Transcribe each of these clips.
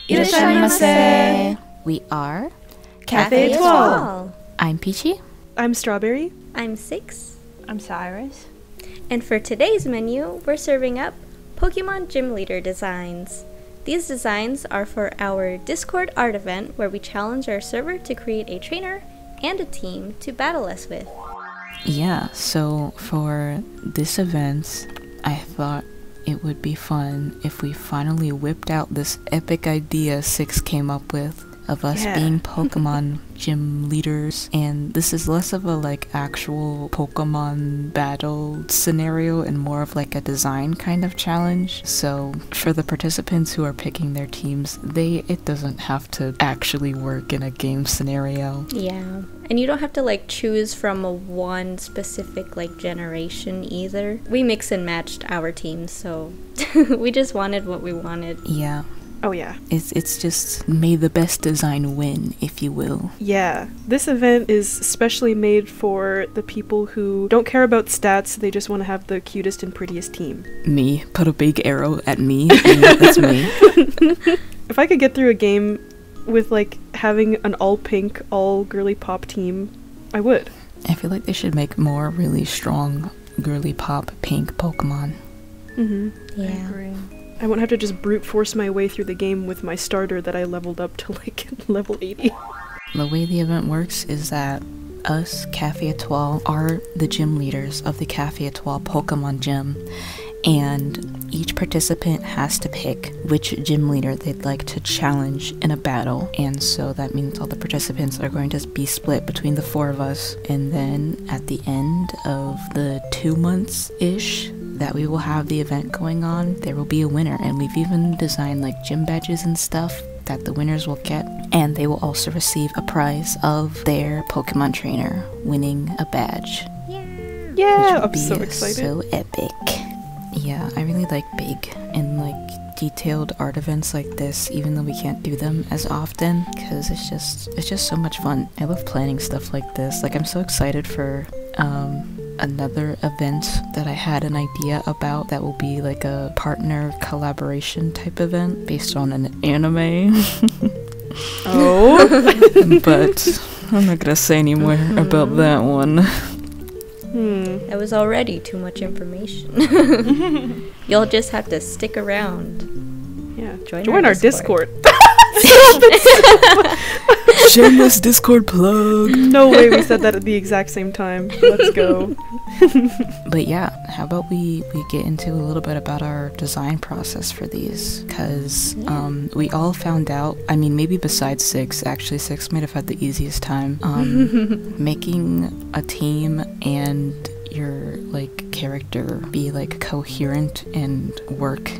Irashaimase! We are Cafe Etoile! I'm Peachy. I'm Strawberry. I'm Six. I'm Cyrus. And for today's menu, we're serving up Pokemon Gym Leader designs. These designs are for our Discord art event where we challenge our server to create a trainer and a team to battle us with. Yeah, so for this event, I thought it would be fun if we finally whipped out this epic idea Six came up with of us being Pokemon gym leaders, and this is less of a actual Pokemon battle scenario and more of a design kind of challenge. So for the participants who are picking their teams, it doesn't have to actually work in a game scenario. Yeah, and you don't have to choose from one specific generation either. We mix and matched our teams, so we just wanted what we wanted. Yeah. Oh yeah. It's just may the best design win, if you will. Yeah. This event is specially made for the people who don't care about stats, they just want to have the cutest and prettiest team. Me. Put a big arrow at me. That's me. If I could get through a game with having an all pink, all girly pop team, I would. I feel like they should make more really strong girly pop pink Pokemon. Mm-hmm. Yeah. I agree. I won't have to just brute force my way through the game with my starter that I leveled up to level 80. The way the event works is that us, Cafe Etoile, are the gym leaders of the Cafe Etoile Pokémon Gym, and each participant has to pick which gym leader they'd like to challenge in a battle, and so that means all the participants are going to be split between the four of us, and then at the end of the 2 months-ish that we will have the event going on, there will be a winner, and we've even designed gym badges and stuff that the winners will get, and they will also receive a prize of their Pokemon trainer winning a badge. Yeah, which I'm would so be excited. so epic. Yeah, I really like big and detailed art events like this, even though we can't do them as often, because it's just so much fun. I love planning stuff like this. I'm so excited for another event that I had an idea about that will be a partner collaboration type event based on an anime. Oh. But I'm not gonna say any more about that one. That was already too much information. You'll just have to stick around. Yeah, Join our Discord. Shameless Discord plug. No way we said that at the exact same time. Let's go. But yeah, how about we get into a little bit about our design process for these, because we all found out, I mean maybe besides Six, actually Six might have had the easiest time making a team and your character be coherent and work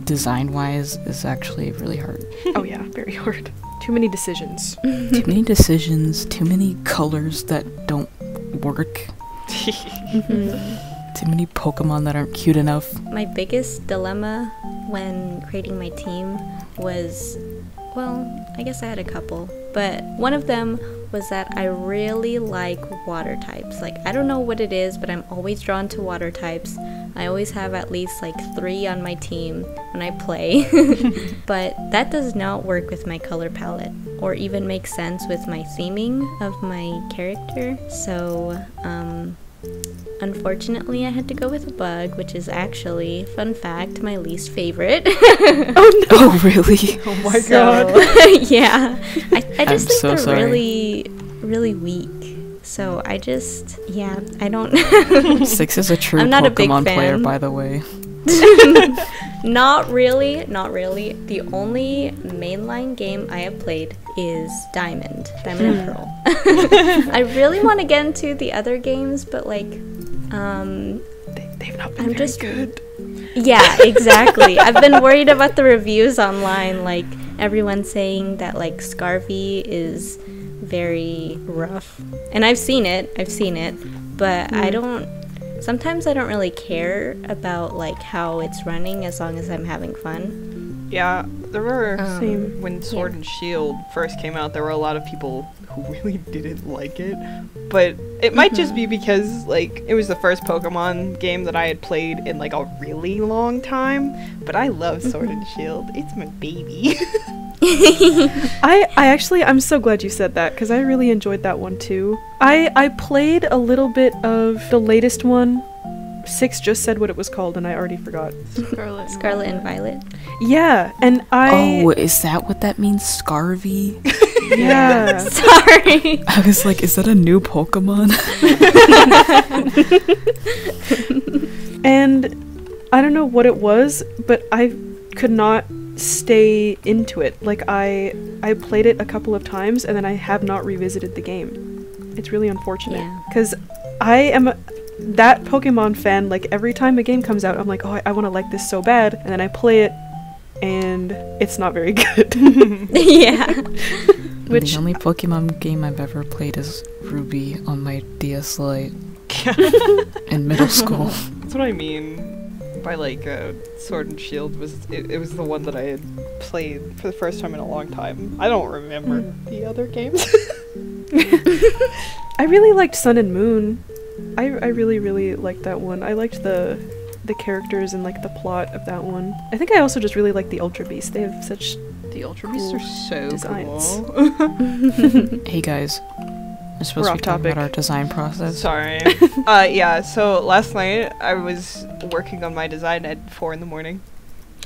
design wise is actually really hard. Oh yeah, very hard. Too many decisions. Too many decisions, too many colors that don't work. Too many Pokemon that aren't cute enough. My biggest dilemma when creating my team was, well, I guess I had a couple, but one of them was that I really like water types. I don't know what it is, but I'm always drawn to water types. I always have at least 3 on my team when I play. But that does not work with my color palette or even make sense with my theming of my character. So, unfortunately, I had to go with a bug, which is actually, fun fact, my least favorite. Oh no! Oh really? Oh my god. Yeah. I just think so they're sorry. really, really weak. So I just, I don't... Six is a true I'm not a big Pokemon player, fan. by the way. Not really. The only mainline game I have played is Diamond and Pearl. I really want to get into the other games, but they've not been I'm very just good. Yeah, exactly. I've been worried about the reviews online, everyone saying that Scarvy is very rough. And I've seen it, but sometimes I don't really care about how it's running as long as I'm having fun. Yeah, there were Same. when Sword and Shield first came out, there were a lot of people who really didn't like it. But it might just be because it was the first Pokemon game that I had played in a really long time. But I love Sword and Shield. It's my baby. I'm so glad you said that, because I really enjoyed that one too. I played a little bit of the latest one. Six just said what it was called and I already forgot. Scarlet and Violet. Yeah, and Oh, is that what that means? Scarvy? Yeah. Sorry. I was like, is that a new Pokemon? And I don't know what it was, but I could not stay into it. Like I played it a couple of times and then I have not revisited the game. It's really unfortunate because I am that Pokemon fan. Like every time a game comes out, I'm like, oh, I want to like this so bad, and then I play it and it's not very good. Yeah. The only Pokemon game I've ever played is Ruby on my DS Lite in middle school. That's what I mean by like Sword and Shield. It was the one that I had played for the first time in a long time. I don't remember the other games. I really liked Sun and Moon. I really liked that one. I liked the characters and like the plot of that one. I think I also just really like the Ultra Beasts. They have such The Ultra Beasts are so designs. cool. Hey guys, we're supposed to be talking about our design process. Sorry. Yeah, so last night I was working on my design at 4 in the morning.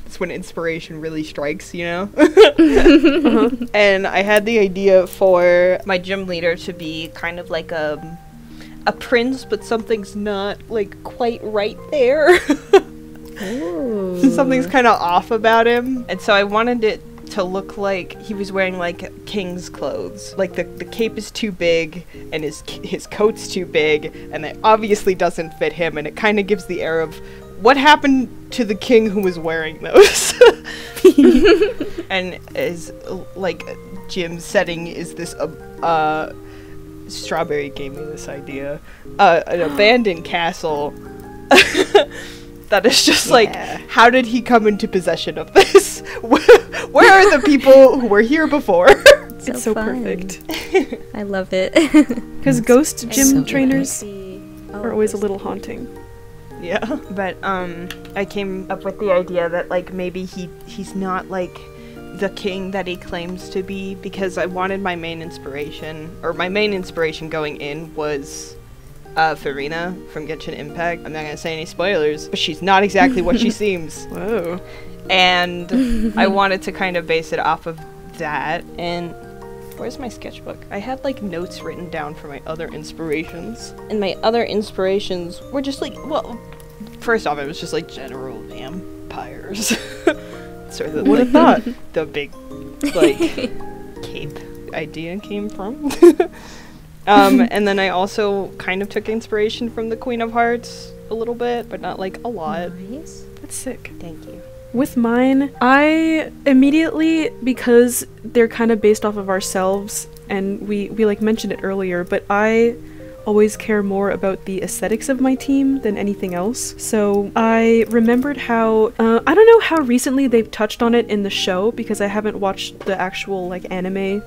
It's when inspiration really strikes, you know? And I had the idea for my gym leader to be kind of like a prince, but something's not like quite right there. Something's kind of off about him. And so I wanted it to look like he was wearing like king's clothes. Like the cape is too big and his coat's too big, and it obviously doesn't fit him, and it kind of gives the air of what happened to the king who was wearing those. And his like gym setting is this Strawberry gave me this idea, an abandoned castle. That is just like, how did he come into possession of this? Where are the people who were here before? It's so perfect. I love it. Because ghost gym so trainers are always a little haunting. Yeah, but I came up with the idea that like maybe he's not like the king that he claims to be, because I wanted my main inspiration going in was Farina from Genshin Impact. I'm not gonna say any spoilers, but she's not exactly what she seems. Whoa. And I wanted to kind of base it off of that. And where's my sketchbook? I had like notes written down for my other inspirations, and my other inspirations were just like, well, first off, it was just like general vampires. Sort of Would have thought. The big like cape idea came from. And then I also kind of took inspiration from the Queen of Hearts a little bit, but not like a lot. Nice. That's sick. Thank you. With mine, I immediately, because they're kind of based off of ourselves, and we like mentioned it earlier, but I always care more about the aesthetics of my team than anything else. So I remembered how, I don't know how recently they've touched on it in the show, because I haven't watched the actual like anime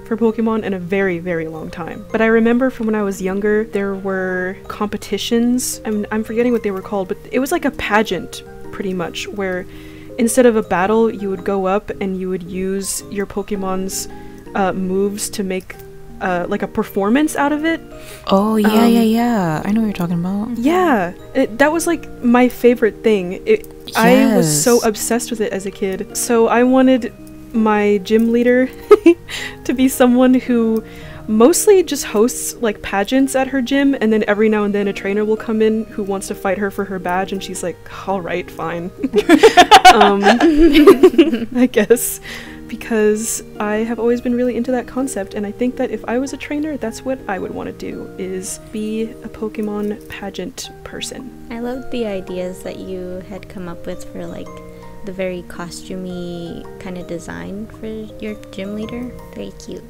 for Pokemon in a very, very long time. But I remember from when I was younger, there were competitions. I'm forgetting what they were called, but it was like a pageant, pretty much, where instead of a battle, you would go up and you would use your Pokemon's moves to make like a performance out of it. Oh, yeah. I know what you're talking about. Yeah, that was like my favorite thing. I was so obsessed with it as a kid. So I wanted my gym leader to be someone who mostly just hosts like pageants at her gym, and then every now and then a trainer will come in who wants to fight her for her badge, and she's like, all right, fine. I guess, because I have always been really into that concept, and I think that if I was a trainer, that's what I would want to do, is be a Pokemon pageant person. I love the ideas that you had come up with for like the very costumey kind of design for your gym leader. Very cute.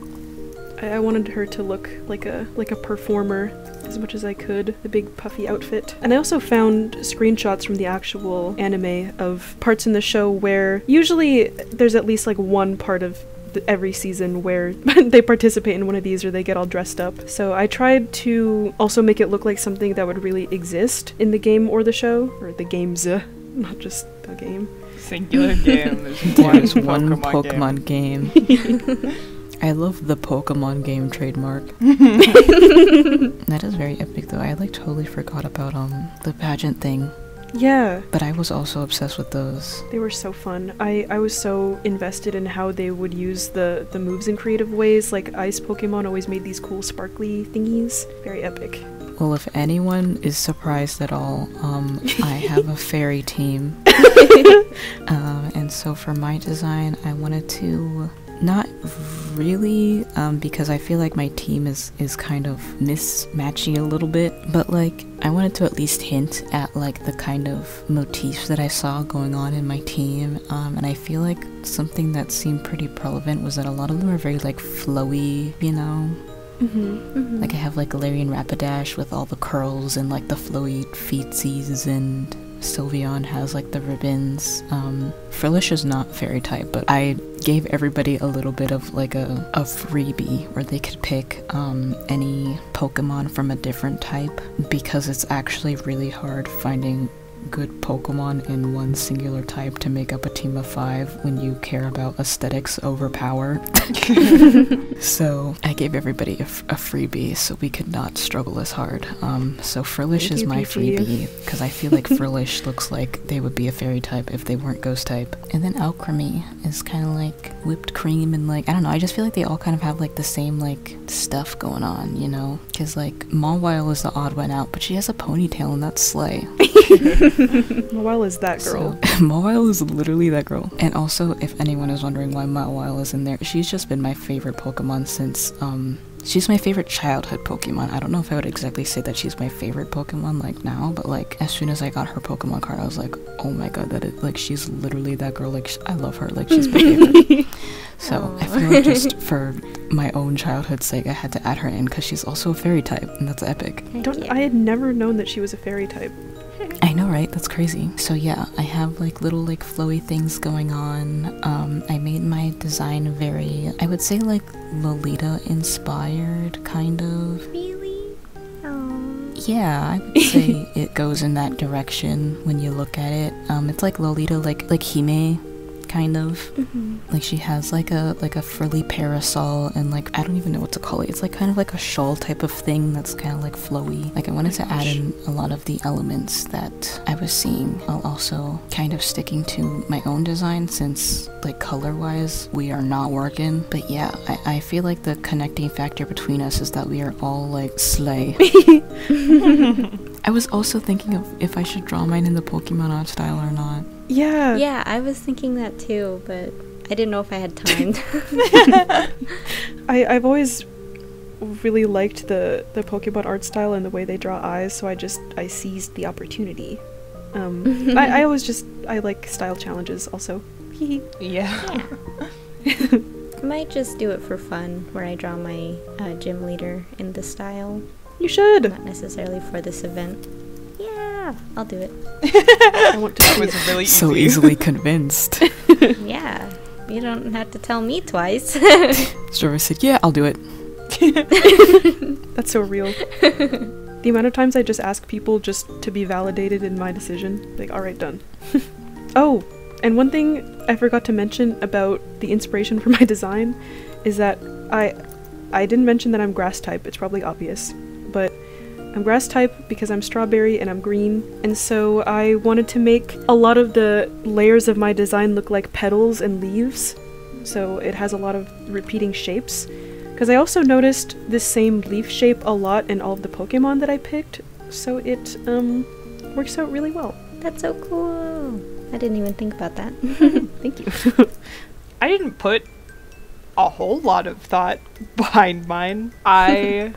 I wanted her to look like a performer as much as I could, the big puffy outfit. And I also found screenshots from the actual anime of parts in the show where usually there's at least like one part of every season where they participate in one of these or they get all dressed up. So I tried to also make it look like something that would really exist in the game or the show, or the games. not just the game. Singular game. There's one Pokemon game. I love the Pokemon game trademark. That is very epic though. I like totally forgot about the pageant thing. Yeah. But I was also obsessed with those. They were so fun. I was so invested in how they would use the moves in creative ways. Like ice Pokemon always made these cool sparkly thingies. Very epic. Well, if anyone is surprised at all, I have a fairy team. And so for my design, I wanted to not really, because I feel like my team is kind of mismatchy a little bit, but like I wanted to at least hint at like the kind of motifs that I saw going on in my team, and I feel like something that seemed pretty relevant was that a lot of them are very like flowy, you know? Like I have like Galarian Rapidash with all the curls and like the flowy feetsies, and Sylveon has like the ribbons. Frillish is not fairy type, but I gave everybody a little bit of like a freebie where they could pick any Pokemon from a different type, because it's actually really hard finding good Pokemon in one singular type to make up a team of 5 when you care about aesthetics over power. So I gave everybody a freebie so we could not struggle as hard. So Frillish is my freebie because I feel like Frillish looks like they would be a fairy type if they weren't ghost type. And then Alchemy is kind of like whipped cream, and like I don't know, I just feel like they all kind of have like the same like stuff going on, you know? Because like Mawile is the odd one out, but she has a ponytail and that's slay. Mawile is that girl. So, Mawile is literally that girl. And also, if anyone is wondering why Mawile is in there, she's just been my favorite Pokemon since, she's my favorite childhood Pokemon. I don't know if I would exactly say that she's my favorite Pokemon, like, now, but, like, as soon as I got her Pokemon card, I was like, oh my god, like, she's literally that girl, like, I love her, like, she's my favorite. So, I feel like just for my own childhood's sake, I had to add her in, because she's also a fairy type, and that's epic. I had never known that she was a fairy type. I know, right? That's crazy. So yeah, I have like little like flowy things going on. I made my design very, I would say like Lolita inspired, kind of. Really? Oh. Yeah, I would say it goes in that direction when you look at it. It's like Lolita, like Hime, kind of. Like she has like a frilly parasol, and like I don't even know what to call it. It's like kind of like a shawl type of thing that's kind of like flowy. Like I wanted to add in a lot of the elements that I was seeing, while also kind of sticking to my own design, since like color wise we are not working. But yeah, I feel like the connecting factor between us is that we are all like slay. I was also thinking of if I should draw mine in the Pokemon art style or not. Yeah. Yeah, I was thinking that too, but I didn't know if I had time. I've always really liked the Pokemon art style and the way they draw eyes, so I seized the opportunity. I always I like style challenges also. Yeah. I might just do it for fun, where I draw my gym leader in the style. You should! Not necessarily for this event. Yeah, I'll do it. I want to see was it. really So easy. easily convinced. Yeah, you don't have to tell me twice. Strover said, yeah, I'll do it. That's so real. The amount of times I just ask people just to be validated in my decision. Like, alright, done. Oh, and one thing I forgot to mention about the inspiration for my design is that I didn't mention that I'm grass type. It's probably obvious, but I'm grass type because I'm strawberry and I'm green, and so I wanted to make a lot of the layers of my design look like petals and leaves, so it has a lot of repeating shapes. Because I also noticed this same leaf shape a lot in all of the Pokemon that I picked, so it works out really well. That's so cool. I didn't even think about that. Thank you. I didn't put a whole lot of thought behind mine. I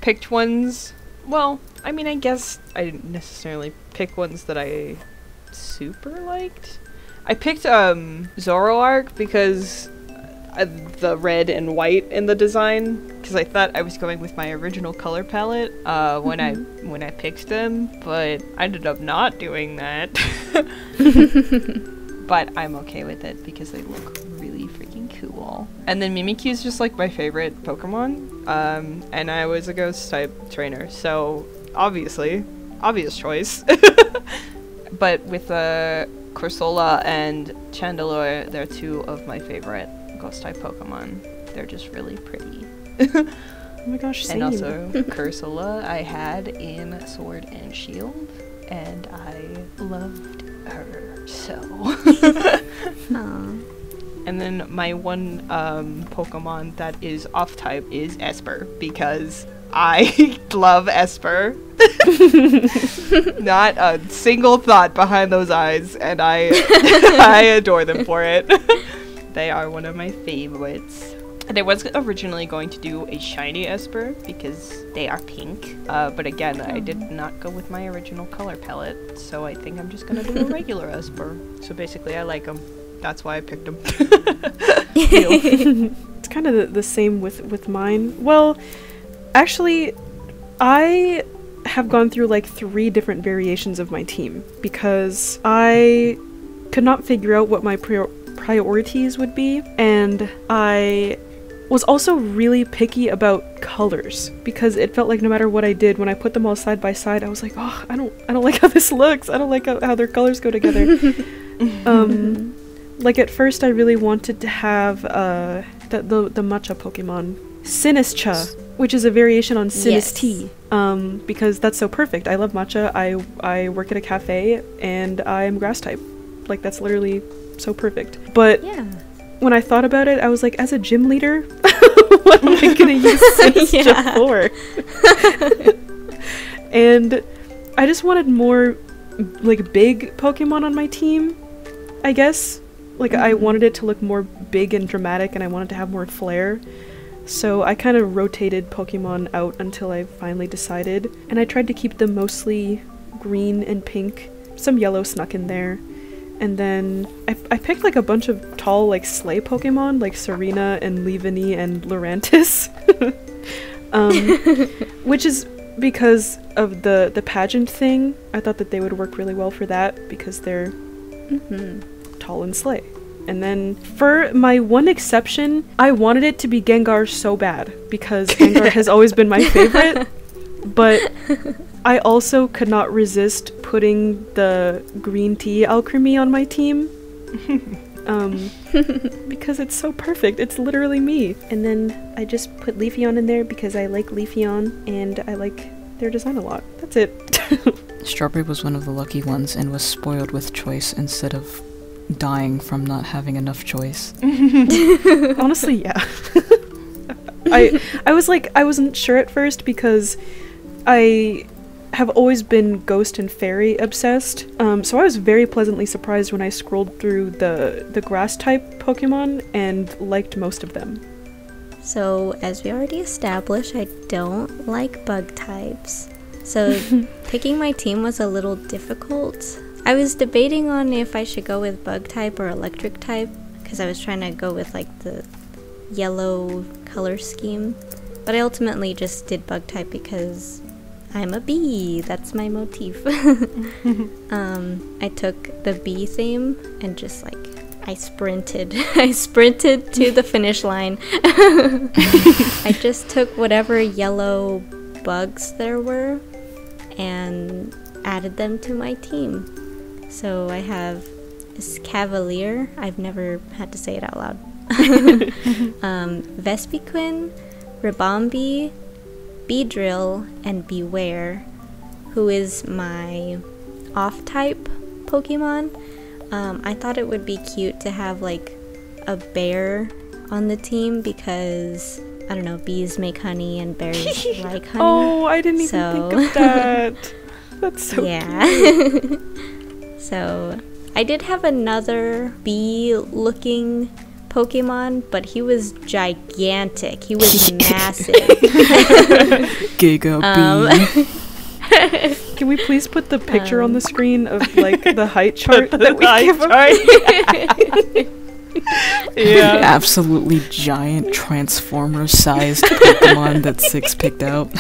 picked ones, well, I mean, I guess I didn't necessarily pick ones that I super liked. I picked Zoroark because the red and white in the design, because I thought I was going with my original color palette when I picked them, but I ended up not doing that. But I'm okay with it because they look really freaking cool. And then Mimikyu is just like my favorite Pokemon, and I was a ghost type trainer, so obvious choice. but with Corsola and Chandelure, they're two of my favorite ghost-type Pokemon. They're just really pretty. Oh my gosh, same. And also, Corsola I had in Sword and Shield, and I loved her so. And then my one Pokemon that is off-type is Esper, because I love Esper. Not a single thought behind those eyes, and I I adore them for it. They are one of my favorites. And I was originally going to do a shiny Esper because they are pink, but again, I did not go with my original color palette, so I think I'm just gonna do a regular Esper. So basically, I like them. That's why I picked them. It's kind of the same with mine. Well, actually, I have gone through like 3 different variations of my team because I could not figure out what my priorities would be, and I was also really picky about colors because it felt like no matter what I did, when I put them all side by side, I was like, oh, I don't like how this looks. I don't like how their colors go together. Like at first I really wanted to have the matcha Pokemon, Sinistcha, which is a variation on Sinist tea, because that's so perfect. I love matcha. I work at a cafe and I am grass type. Like that's literally so perfect. But when I thought about it, I was like, as a gym leader, what am I gonna use Sinistcha for? And I just wanted more like big Pokemon on my team, I guess. Like I wanted it to look more big and dramatic, and I wanted to have more flair. So I kind of rotated Pokemon out until I finally decided, and I tried to keep them mostly green and pink. Some yellow snuck in there. And then I picked like a bunch of tall like sleigh Pokemon like Serena and Leaveney and Lurantis. Which is because of the pageant thing. I thought that they would work really well for that because they're tall and sleigh. And then for my one exception, I wanted it to be Gengar so bad because Gengar has always been my favorite. But I also could not resist putting the green tea Alchemy on my team. Because it's so perfect. It's literally me. And then I just put Leafeon in there because I like Leafeon and I like their design a lot. That's it. Strawberry was one of the lucky ones and was spoiled with choice instead of dying from not having enough choice. Honestly, yeah. I was like, I wasn't sure at first because I have always been ghost and fairy obsessed, so I was very pleasantly surprised when I scrolled through the grass type Pokemon and liked most of them. So, as we already established, I don't like bug types. So, picking my team was a little difficult. I was debating on if I should go with bug type or electric type, because I was trying to go with like the yellow color scheme. But I ultimately just did bug type because I'm a bee. That's my motif. I took the bee theme and just like I sprinted. I sprinted to the finish line. I just took whatever yellow bugs there were and added them to my team. So I have this Cavalier. I've never had to say it out loud. Vespiquen, Ribombee, Beedrill, and Beware, who is my off-type Pokemon. I thought it would be cute to have like a bear on the team because, I don't know, bees make honey and bears like honey. Oh, I didn't even think of that. That's so cute. So I did have another bee-looking Pokemon, but he was gigantic. He was massive. Giga bee. Can we please put the picture on the screen of like the height chart that we give him? Yeah. Absolutely giant Transformer-sized Pokemon that Six picked out.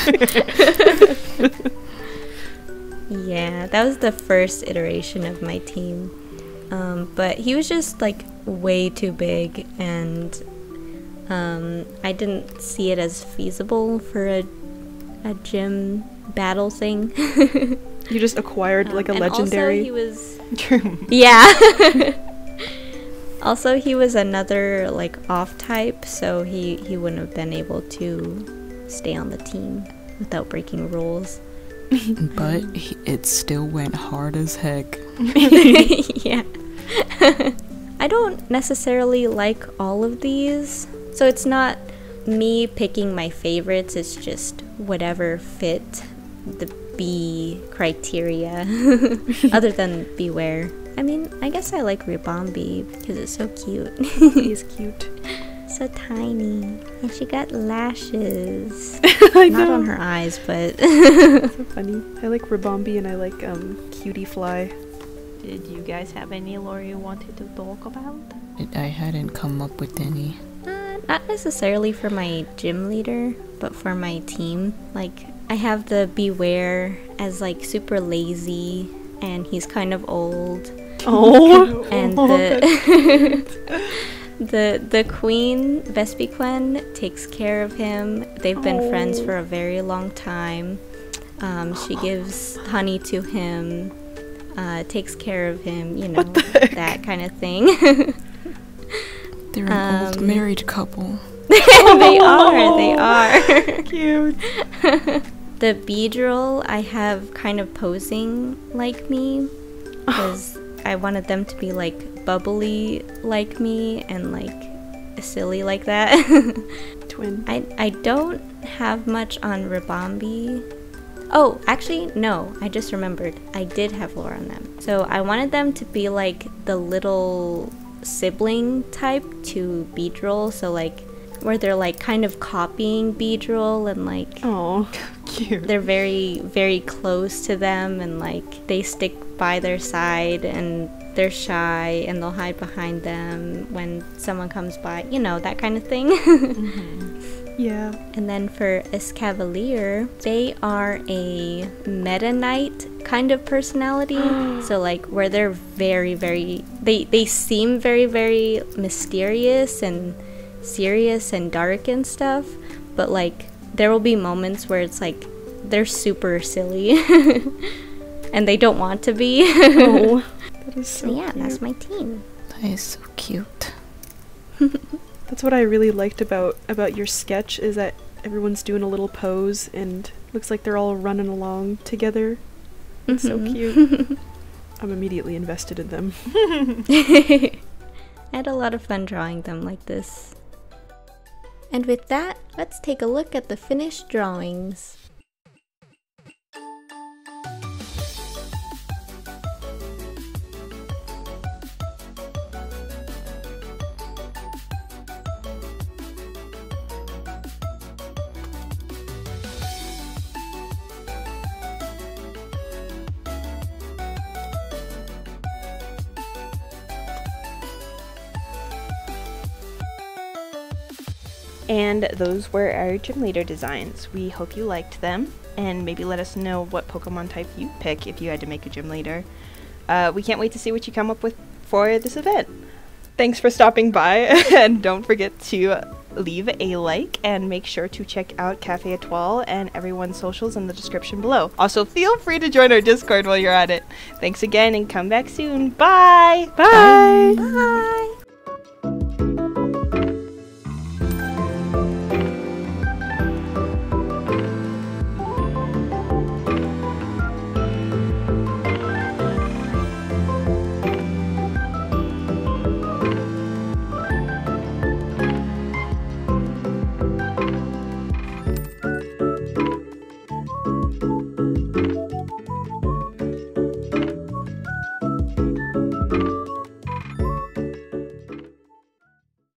Yeah, that was the first iteration of my team. But he was just like way too big, and I didn't see it as feasible for a gym battle thing. You just acquired like a and legendary. Also, he was. Yeah. Also, he was another like off type, so he wouldn't have been able to stay on the team without breaking rules. But it still went hard as heck. Yeah. I don't necessarily like all of these, so it's not me picking my favorites, it's just whatever fit the B criteria. Other than Beware. I mean, I guess I like Ribombi because it's so cute. He's cute. So tiny. And she got lashes. I Not know. on her eyes, but... So funny. I like Ribombi and I like Cutie Fly. Did you guys have any lore you wanted to talk about? I hadn't come up with any. Not necessarily for my gym leader, but for my team. Like, I have the Beware as like super lazy, and he's kind of old. Oh. And the queen, Vespiquen, takes care of him. They've been friends for a very long time. She gives honey to him, takes care of him, you know, that kind of thing. They're an old married couple. They are. Cute. The Beedrill I have kind of posing like me, because I wanted them to be like bubbly like me and like silly like that. Twin. I don't have much on Ribombi. Oh, actually, no, I just remembered. I did have lore on them. So I wanted them to be like the little sibling type to Beedrill, so like where they're like kind of copying Beedrill and like Oh, cute. they're very, very close to them and like they stick by their side and they're shy and they'll hide behind them when someone comes by, you know, that kind of thing. Yeah. And then for Escavalier, they are a Meta Knight kind of personality. So like where they're very, very, they seem very, very mysterious and serious and dark and stuff, but like there will be moments where it's like they're super silly and they don't want to be. Oh, that is so Yeah, cute. that's my team. That is so cute. That's what I really liked about your sketch, is that everyone's doing a little pose and looks like they're all running along together. It's so cute. I'm immediately invested in them. I had a lot of fun drawing them like this. And with that, let's take a look at the finished drawings. And those were our gym leader designs. We hope you liked them, and maybe let us know what Pokemon type you'd pick if you had to make a gym leader. We can't wait to see what you come up with for this event. Thanks for stopping by, and don't forget to leave a like and make sure to check out Cafe Etoile and everyone's socials in the description below. Also, feel free to join our Discord while you're at it. Thanks again and come back soon. Bye! Bye! Bye!